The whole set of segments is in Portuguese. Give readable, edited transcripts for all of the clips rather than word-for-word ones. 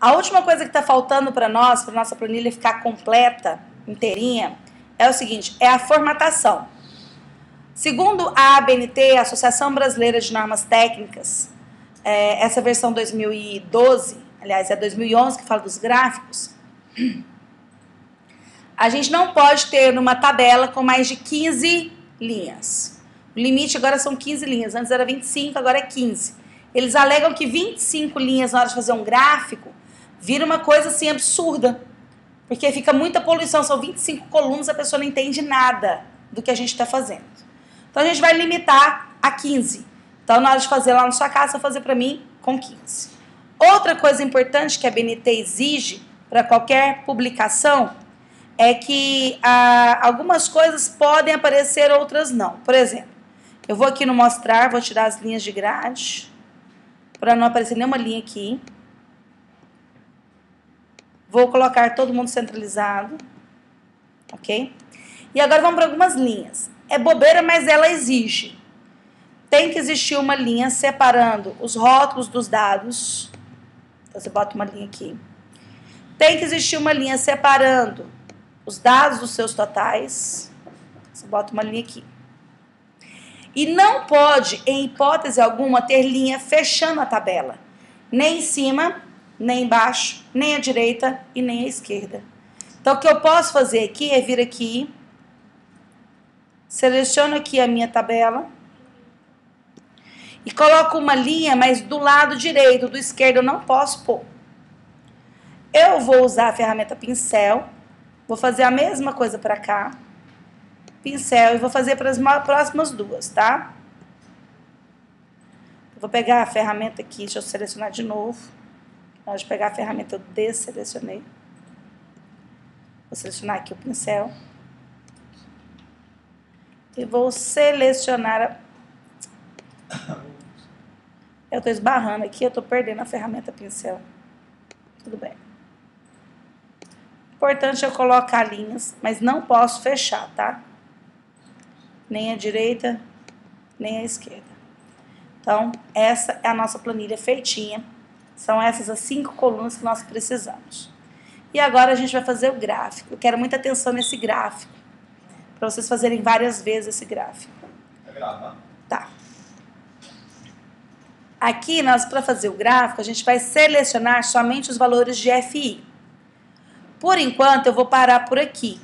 A última coisa que está faltando para nós, para nossa planilha ficar completa, inteirinha, é o seguinte, é a formatação. Segundo a ABNT, a Associação Brasileira de Normas Técnicas, essa versão 2012, aliás, é 2011 que fala dos gráficos, a gente não pode ter numa tabela com mais de 15 linhas. O limite agora são 15 linhas, antes era 25, agora é 15. Eles alegam que 25 linhas na hora de fazer um gráfico vira uma coisa assim absurda, porque fica muita poluição, são 25 colunas, a pessoa não entende nada do que a gente está fazendo. Então a gente vai limitar a 15. Então na hora de fazer lá na sua casa, fazer para mim com 15. Outra coisa importante que a BNT exige para qualquer publicação é que algumas coisas podem aparecer, outras não. Por exemplo, eu vou aqui no mostrar, vou tirar as linhas de grade, para não aparecer nenhuma linha aqui. Vou colocar todo mundo centralizado, ok? E agora vamos para algumas linhas. É bobeira, mas ela exige. Tem que existir uma linha separando os rótulos dos dados. Então, você bota uma linha aqui. Tem que existir uma linha separando os dados dos seus totais. Você bota uma linha aqui. E não pode, em hipótese alguma, ter linha fechando a tabela. Nem em cima, nem embaixo, nem à direita e nem à esquerda. Então, o que eu posso fazer aqui é vir aqui, seleciono aqui a minha tabela e coloco uma linha, mas do lado direito, do esquerdo eu não posso pôr. Eu vou usar a ferramenta pincel, vou fazer a mesma coisa para cá, pincel, e vou fazer para as próximas duas, tá? Vou pegar a ferramenta aqui, deixa eu selecionar de novo. Na hora de pegar a ferramenta, eu desselecionei. Vou selecionar aqui o pincel. E vou selecionar Eu estou esbarrando aqui, eu estou perdendo a ferramenta pincel. Tudo bem. Importante eu colocar linhas, mas não posso fechar, tá? Nem a direita, nem a esquerda. Então, essa é a nossa planilha feitinha. São essas as 5 colunas que nós precisamos. E agora a gente vai fazer o gráfico. Eu quero muita atenção nesse gráfico, para vocês fazerem várias vezes esse gráfico. É gravar? Tá. Aqui, nós, para fazer o gráfico, a gente vai selecionar somente os valores de FI. Por enquanto, eu vou parar por aqui.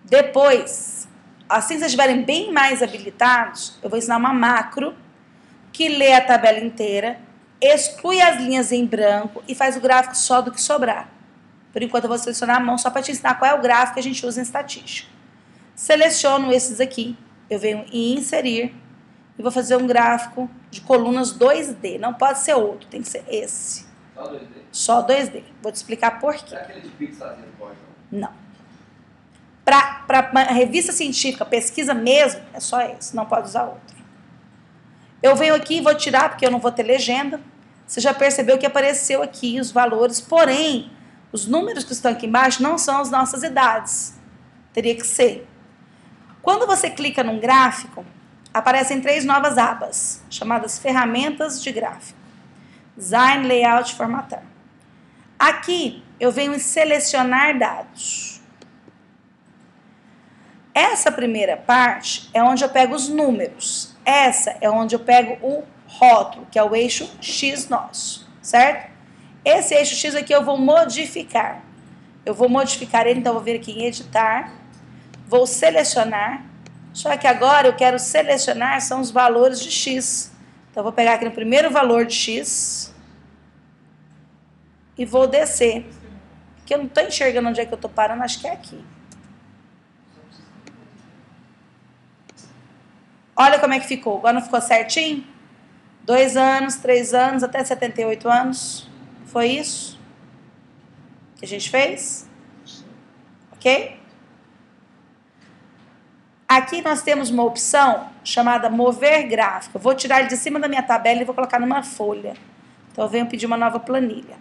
Depois, assim que vocês estiverem bem mais habilitados, eu vou ensinar uma macro que lê a tabela inteira, exclui as linhas em branco e faz o gráfico só do que sobrar. Por enquanto, eu vou selecionar a mão só para te ensinar qual é o gráfico que a gente usa em estatística. Seleciono esses aqui, eu venho em inserir e vou fazer um gráfico de colunas 2D. Não pode ser outro, tem que ser esse. Só 2D? Só 2D. Vou te explicar por quê. Será que aquele de Pixar não pode? Não. Para revista científica, pesquisa mesmo, é só esse, não pode usar outro. Eu venho aqui e vou tirar, porque eu não vou ter legenda. Você já percebeu que apareceu aqui os valores, porém, os números que estão aqui embaixo não são as nossas idades. Teria que ser. Quando você clica num gráfico, aparecem 3 novas abas, chamadas ferramentas de gráfico. Design, Layout e Formatar. Aqui, eu venho em selecionar dados. Essa primeira parte é onde eu pego os números. Essa é onde eu pego o rótulo, que é o eixo X nosso, certo? Esse eixo X aqui eu vou modificar. Eu vou modificar ele, então eu vou vir aqui em editar, vou selecionar, só que agora eu quero selecionar são os valores de X. Então eu vou pegar aqui no primeiro valor de X e vou descer, porque eu não estou enxergando onde é que eu estou parando, acho que é aqui. Olha como é que ficou. Agora não ficou certinho? 2 anos, 3 anos, até 78 anos. Foi isso que a gente fez? Ok? Aqui nós temos uma opção chamada mover gráfico. Eu vou tirar ele de cima da minha tabela e vou colocar numa folha. Então eu venho pedir uma nova planilha.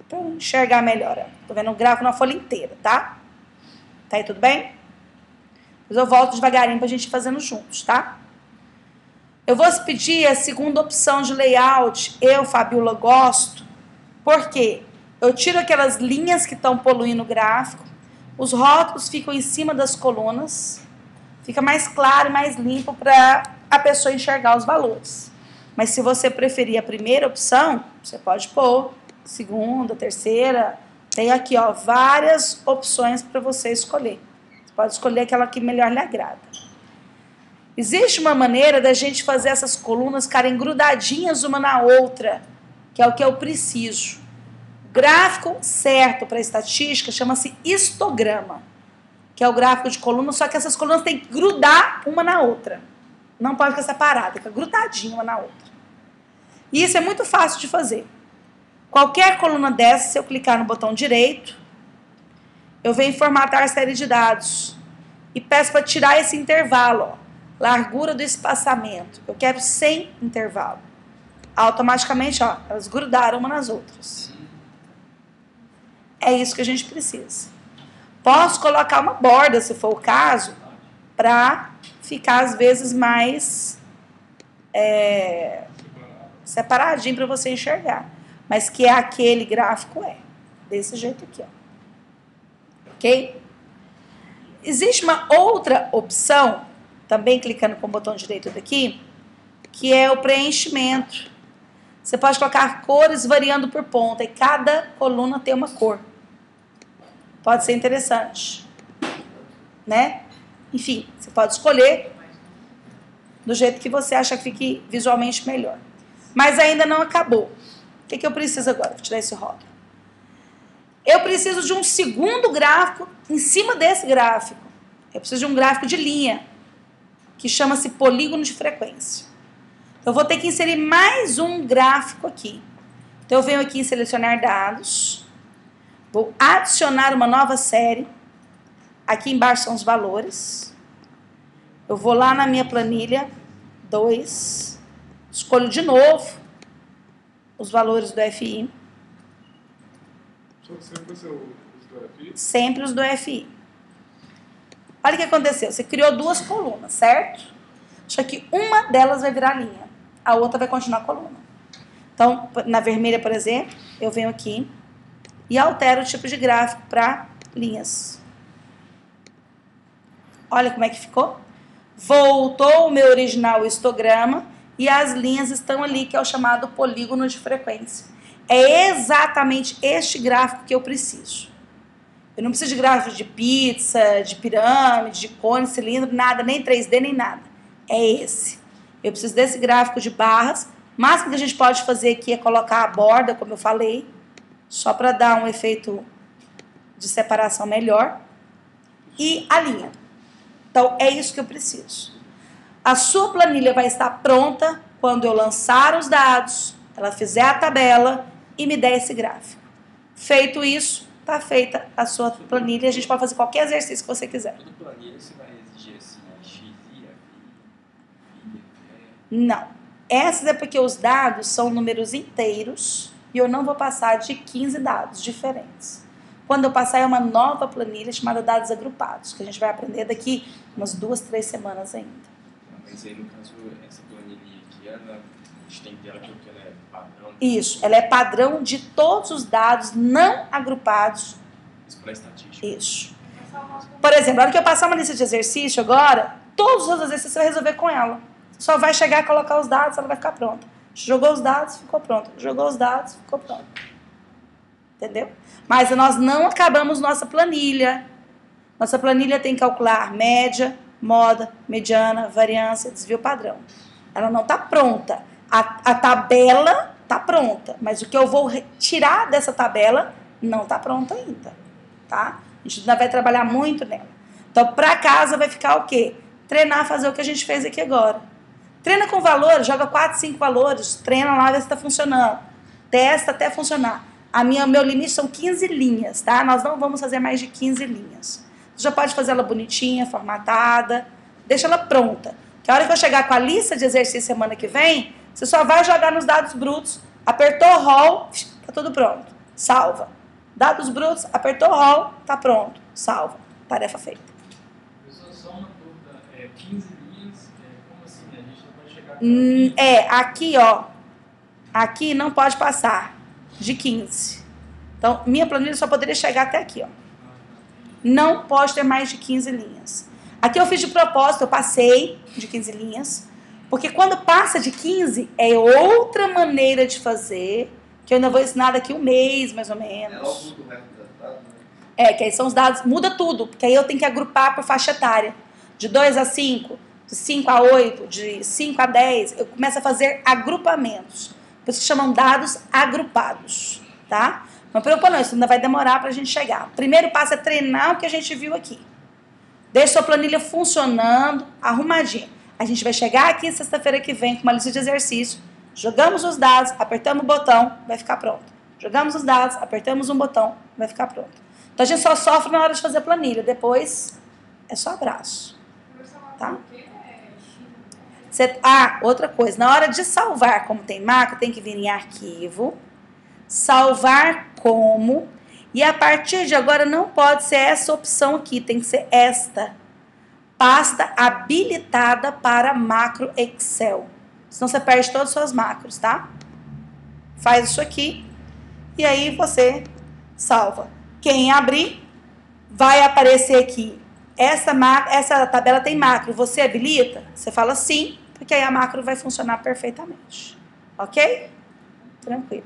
Para eu enxergar melhor. Estou vendo o gráfico na folha inteira, tá? Tá aí tudo bem? Depois eu volto devagarinho para a gente ir fazendo juntos, tá? Eu vou pedir a segunda opção de layout. Eu, Fabiola, gosto. Por quê? Eu tiro aquelas linhas que estão poluindo o gráfico. Os rótulos ficam em cima das colunas. Fica mais claro e mais limpo para a pessoa enxergar os valores. Mas se você preferir a primeira opção, você pode pôr segunda, terceira. Tem aqui, ó, várias opções para você escolher. Você pode escolher aquela que melhor lhe agrada. Existe uma maneira da gente fazer essas colunas ficarem grudadinhas uma na outra, que é o que eu preciso. O gráfico certo para estatística chama-se histograma, que é o gráfico de coluna, só que essas colunas têm que grudar uma na outra. Não pode ficar separada, fica grudadinha uma na outra. E isso é muito fácil de fazer. Qualquer coluna dessa, se eu clicar no botão direito, eu venho formatar a série de dados e peço para tirar esse intervalo, ó, largura do espaçamento. Eu quero sem intervalo. Automaticamente, ó, elas grudaram uma nas outras. É isso que a gente precisa. Posso colocar uma borda, se for o caso, para ficar, às vezes, mais separadinho para você enxergar. Mas que é aquele gráfico, desse jeito aqui, ó. Ok? Existe uma outra opção, também clicando com o botão direito daqui, que é o preenchimento. Você pode colocar cores variando por ponta, e cada coluna tem uma cor. Pode ser interessante, né? Enfim, você pode escolher do jeito que você acha que fique visualmente melhor. Mas ainda não acabou. O que eu preciso agora? Vou tirar esse rótulo. Eu preciso de um segundo gráfico em cima desse gráfico. Eu preciso de um gráfico de linha, que chama-se polígono de frequência. Então, eu vou ter que inserir mais um gráfico aqui. Então, eu venho aqui em selecionar dados. Vou adicionar uma nova série. Aqui embaixo são os valores. Eu vou lá na minha planilha 2. Escolho de novo os valores do FI. Sempre os do FI? Sempre os do FI. Olha o que aconteceu. Você criou duas colunas, certo? Só que uma delas vai virar linha. A outra vai continuar coluna. Então, na vermelha, por exemplo, eu venho aqui e altero o tipo de gráfico para linhas. Olha como é que ficou. Voltou o meu original histograma e as linhas estão ali, que é o chamado polígono de frequência. É exatamente este gráfico que eu preciso. Eu não preciso de gráfico de pizza, de pirâmide, de cone, cilindro, nada, nem 3D, nem nada. É esse. Eu preciso desse gráfico de barras. O máximo que a gente pode fazer aqui é colocar a borda, como eu falei, só para dar um efeito de separação melhor. E a linha. Então, é isso que eu preciso. A sua planilha vai estar pronta quando eu lançar os dados, ela fizer a tabela e me der esse gráfico. Feito isso, está feita a sua planilha. A gente pode fazer qualquer exercício que você quiser. Toda planilha você vai exigir assim, X, Y, Não. Essas é porque os dados são números inteiros e eu não vou passar de 15 dados diferentes. Quando eu passar é uma nova planilha chamada dados agrupados, que a gente vai aprender daqui umas 2, 3 semanas ainda. Mas aí, no caso, essa planilha aqui, a gente tem que ter ela porque ela é padrão. Isso, ela é padrão de todos os dados não agrupados. Isso para estatística. Isso. Por exemplo, na hora que eu passar uma lista de exercício agora, todos os exercícios você vai resolver com ela. Você só vai chegar a colocar os dados, ela vai ficar pronta. Jogou os dados, ficou pronto. Jogou os dados, ficou pronto. Entendeu? Mas nós não acabamos nossa planilha. Nossa planilha tem que calcular média, moda, mediana, variância, desvio padrão. Ela não está pronta. A tabela está pronta, mas o que eu vou tirar dessa tabela não está pronta ainda. Tá? A gente ainda vai trabalhar muito nela. Então, para casa vai ficar o quê? Treinar, fazer o que a gente fez aqui agora. Treina com valores, joga 4, 5 valores, treina lá, vê se está funcionando. Testa até funcionar. Meu limite são 15 linhas, tá? Nós não vamos fazer mais de 15 linhas. Você já pode fazer ela bonitinha, formatada, deixa ela pronta. Que a hora que eu chegar com a lista de exercício semana que vem, você só vai jogar nos dados brutos, apertou o roll, tá tudo pronto, salva. Dados brutos, apertou o roll, tá pronto, salva. Tarefa feita. Pessoal, só uma dúvida, 15 linhas, como assim? A gente não pode chegar Aqui, ó, aqui não pode passar de 15. Então, minha planilha só poderia chegar até aqui, ó. Não pode ter mais de 15 linhas. Aqui eu fiz de propósito, eu passei de 15 linhas, porque quando passa de 15, é outra maneira de fazer, que eu ainda vou ensinar daqui um mês, mais ou menos. É logo do resto dos dados, né? Que aí são os dados, muda tudo, porque aí eu tenho que agrupar por faixa etária. De 2 a 5, de 5 a 8, de 5 a 10, eu começo a fazer agrupamentos. Por isso que chamam dados agrupados, tá? Não preocupa não, isso ainda vai demorar para a gente chegar. O primeiro passo é treinar o que a gente viu aqui. Deixa sua planilha funcionando, arrumadinha. A gente vai chegar aqui sexta-feira que vem com uma lista de exercício. Jogamos os dados, apertamos o botão, vai ficar pronto. Jogamos os dados, apertamos um botão, vai ficar pronto. Então a gente só sofre na hora de fazer a planilha. Depois é só abraço. Tá? Outra coisa. Na hora de salvar, como tem macro, tem que vir em arquivo. Salvar como. E a partir de agora não pode ser essa opção aqui. Tem que ser esta. Pasta habilitada para macro Excel. Senão você perde todas as suas macros, tá? Faz isso aqui. E aí você salva. Quem abrir, vai aparecer aqui. Essa tabela tem macro. Você habilita? Você fala sim, porque aí a macro vai funcionar perfeitamente. Ok? Tranquilo.